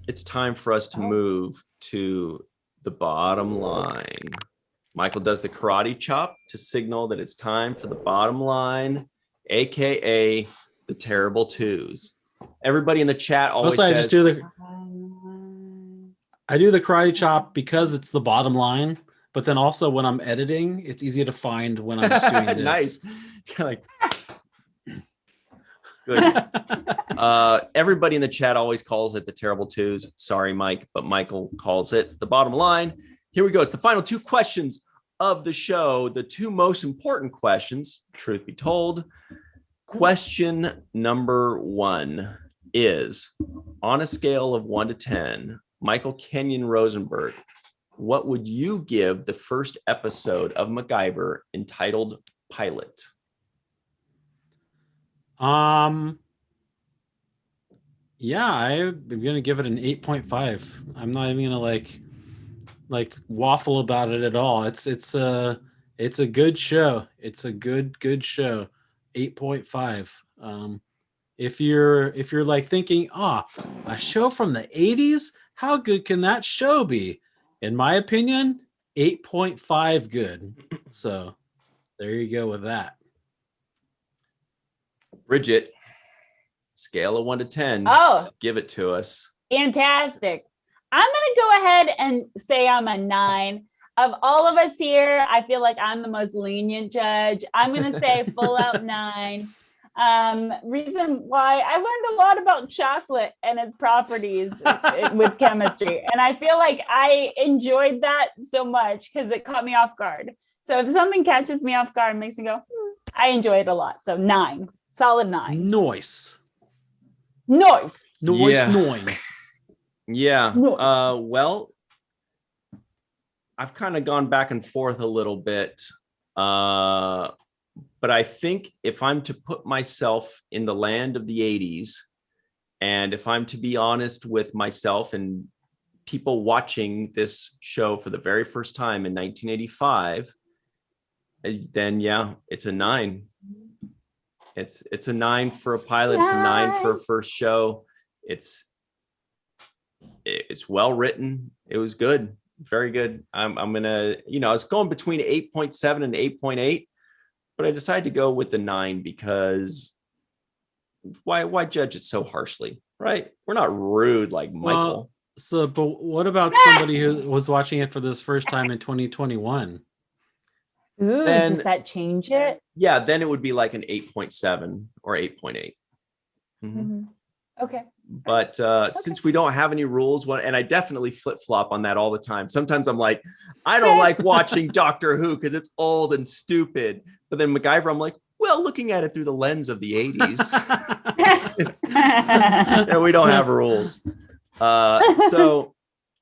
it's time for us to move to the bottom line. Michael does the karate chop to signal that it's time for the bottom line, aka the terrible twos. Everybody in the chat always says, I do the karate chop because it's the bottom line, but then also when I'm editing, it's easy to find when I'm just doing this. Nice. You're like, good. Everybody in the chat always calls it the terrible twos. Sorry, Mike, but Michael calls it the bottom line. Here we go. It's the final two questions of the show. The two most important questions, truth be told. Question number one is, on a scale of 1 to 10, Michael Kenyon Rosenberg, what would you give the first episode of MacGyver entitled Pilot? Yeah, I'm gonna give it an 8.5. I'm not even gonna like waffle about it at all. It's a good show. It's a good show. 8.5. If you're like thinking, a show from the 80s, how good can that show be? In my opinion, 8.5 good. So there you go with that. Bridget, scale of 1 to 10. Oh, give it to us. Fantastic. I'm going to go ahead and say I'm a 9. Of all of us here, I feel like I'm the most lenient judge. I'm going to say full out 9. Reason why I learned a lot about chocolate and its properties with chemistry. And I feel like I enjoyed that so much because it caught me off guard. So if something catches me off guard and makes me go, I enjoy it a lot. So 9, solid 9. Nice. Yeah. Well, I've kind of gone back and forth a little bit. But I think if I'm to put myself in the land of the 80s, and if I'm to be honest with myself and people watching this show for the very first time in 1985, then yeah, it's a 9. It's a 9 for a pilot. It's a 9 for a first show. It's well written. It was good. Very good. I'm gonna, I was going between 8.7 and 8.8, but I decided to go with the 9 because why judge it so harshly, right? We're not rude like Michael. But what about somebody who was watching it for this first time in 2021? Ooh, does that change it? Yeah, then it would be like an 8.7 or 8.8. Mm-hmm. Okay. But since we don't have any rules, and I definitely flip-flop on that all the time. Sometimes I'm like, I don't like watching Doctor Who because it's old and stupid. But then MacGyver, I'm like, well, looking at it through the lens of the 80s. And we don't have rules. So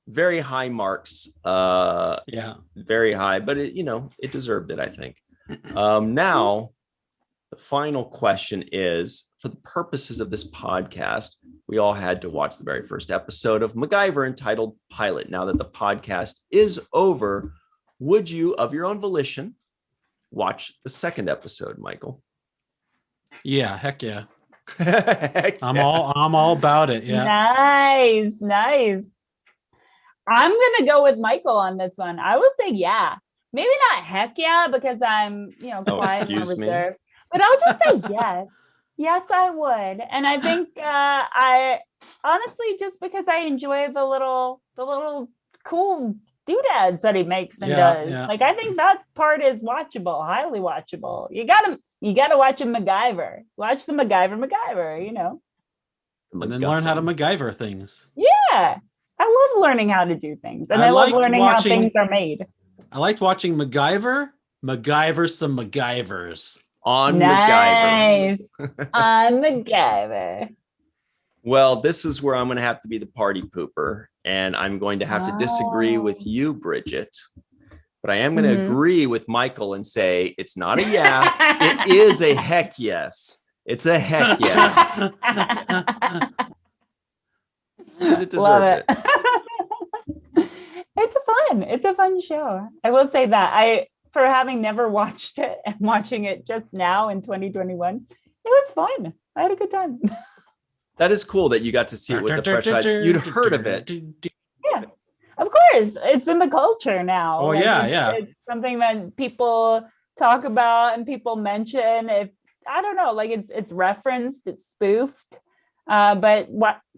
very high marks. Very high, but it deserved it, I think. Now, the final question is, for the purposes of this podcast, we all had to watch the very first episode of MacGyver entitled Pilot. Now that the podcast is over, would you, of your own volition, watch the second episode, Michael? Yeah, heck yeah. Heck I'm all about it. Yeah. Nice. I'm gonna go with Michael on this one. I will say yeah. Maybe not heck yeah, because I'm quiet and reserved. But I'll just say yes. Yes, I would. And I think I honestly, just because I enjoy the little cool doodads that he makes and does. Yeah. Like, I think that part is watchable, highly watchable. You gotta watch a MacGyver. Watch the MacGyver, And then learn how to MacGyver things. Yeah. I love learning how to do things. And I love learning how things are made. I liked watching MacGyver some MacGyvers. On nice. MacGyver. On MacGyver. Well, this is where I'm going to have to be the party pooper, and I'm going to have to disagree with you, Bridget. But I am going to agree with Michael and say it's not a yeah, it is a heck yes. It's a heck yeah. Because it deserves it. It's a fun show. I will say that for having never watched it and watching it just now in 2021, it was fun. I had a good time. That is cool that you got to see it with the fresh eyes. You'd heard of it. Yeah, of course. It's in the culture now. Oh, It's something that people talk about and people mention. I don't know, like it's referenced, it's spoofed. But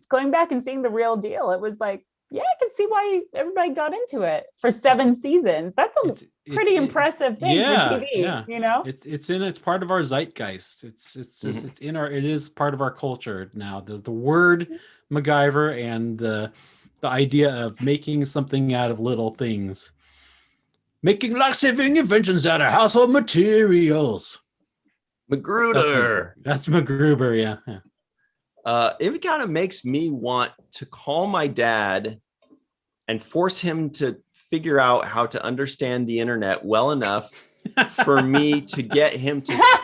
going back and seeing the real deal, it was like, yeah, I can see why everybody got into it for 7 seasons. That's a pretty impressive thing for TV. Yeah. You know, it's part of our zeitgeist. It's it is part of our culture now. The word MacGyver and the idea of making something out of little things, making life-saving inventions out of household materials. Magruder. That's MacGruber, yeah. It kind of makes me want to call my dad and force him to figure out how to understand the internet well enough for me to get him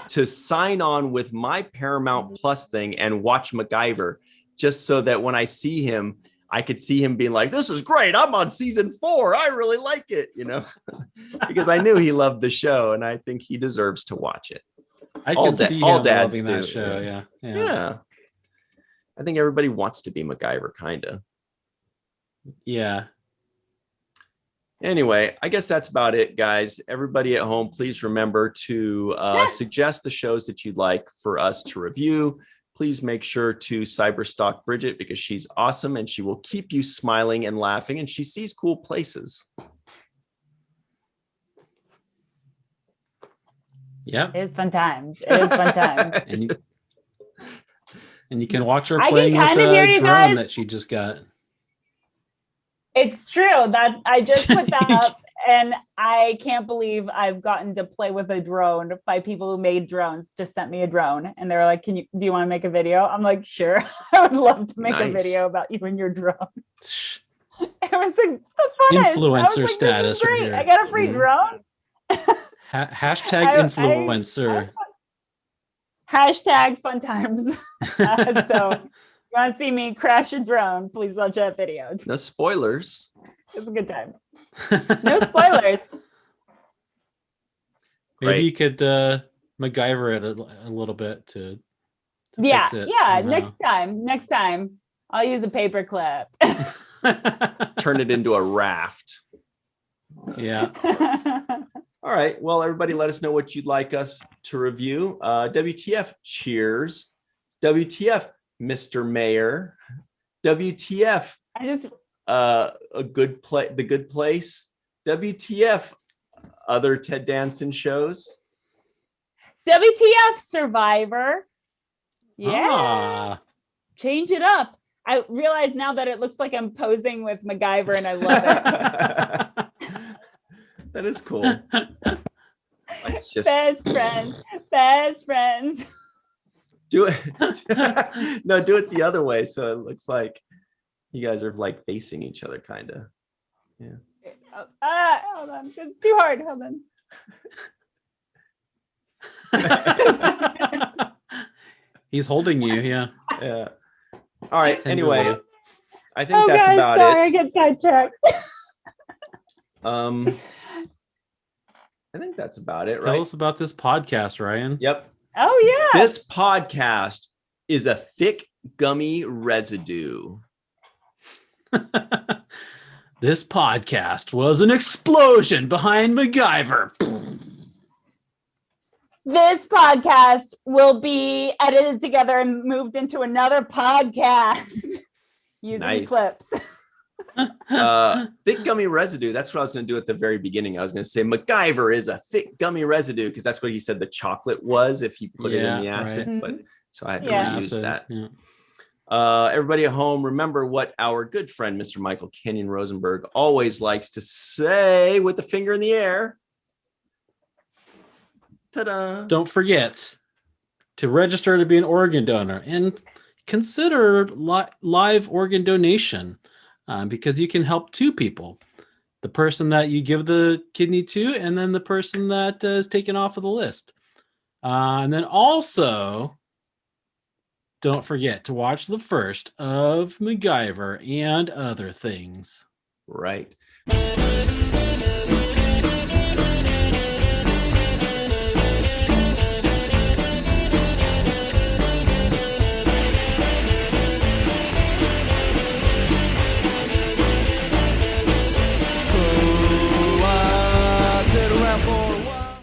to sign on with my Paramount Plus thing and watch MacGyver, just so that when I see him, I could see him being like, this is great. I'm on season 4. I really like it, because I knew he loved the show and I think he deserves to watch it. I can see him loving that show. Yeah. I think everybody wants to be MacGyver, kind of. Yeah. Anyway, I guess that's about it, guys. Everybody at home, please remember to suggest the shows that you'd like for us to review. Please make sure to cyberstalk Bridget because she's awesome and she will keep you smiling and laughing and she sees cool places. Yeah. It is fun times. And you can watch her playing with a drone that she just got. It's true that I just put that up and I can't believe I've gotten to play with a drone by people who made drones. Just sent me a drone and they were like, do you want to make a video? I'm like, sure. I would love to make a video about you and your drone. It was the funnest. Influencer status right here. I got a free drone. Hashtag influencer. Hashtag fun times. So you want to see me crash a drone, please watch that video. No spoilers. It's a good time. No spoilers. Maybe you could MacGyver it a little bit to fix it. Yeah. Next time I'll use a paper clip. Turn it into a raft. Yeah. All right. Well, everybody, let us know what you'd like us to review. WTF Cheers. WTF Mr. Mayor. WTF The Good Place. WTF other Ted Danson shows. WTF Survivor. Yeah. Change it up. I realize now that it looks like I'm posing with MacGyver and I love it. That is cool. It's just best friends. Do it. No, do it the other way. So it looks like you guys are like facing each other, kind of. Yeah. Hold on. It's too hard. Hold on. He's holding you. Yeah. Yeah. All right. Anyway, I think that's about it. I get sidetracked. I think that's about it, right? Tell us about this podcast, Ryan. Yep. Oh, yeah. This podcast is a thick, gummy residue. This podcast was an explosion behind MacGyver. This podcast will be edited together and moved into another podcast using clips. Thick gummy residue. That's what I was going to do at the very beginning. I was going to say MacGyver is a thick gummy residue because that's what he said the chocolate was if he put it in the acid. Right. But so I had to reuse that. Yeah. Everybody at home, remember what our good friend Mr. Michael Kenyon Rosenberg always likes to say with the finger in the air. Ta-da! Don't forget to register to be an organ donor and consider live organ donation. Because you can help 2 people, the person that you give the kidney to, and then the person that is taken off of the list. And then also, don't forget to watch the first of MacGyver and other things. Right.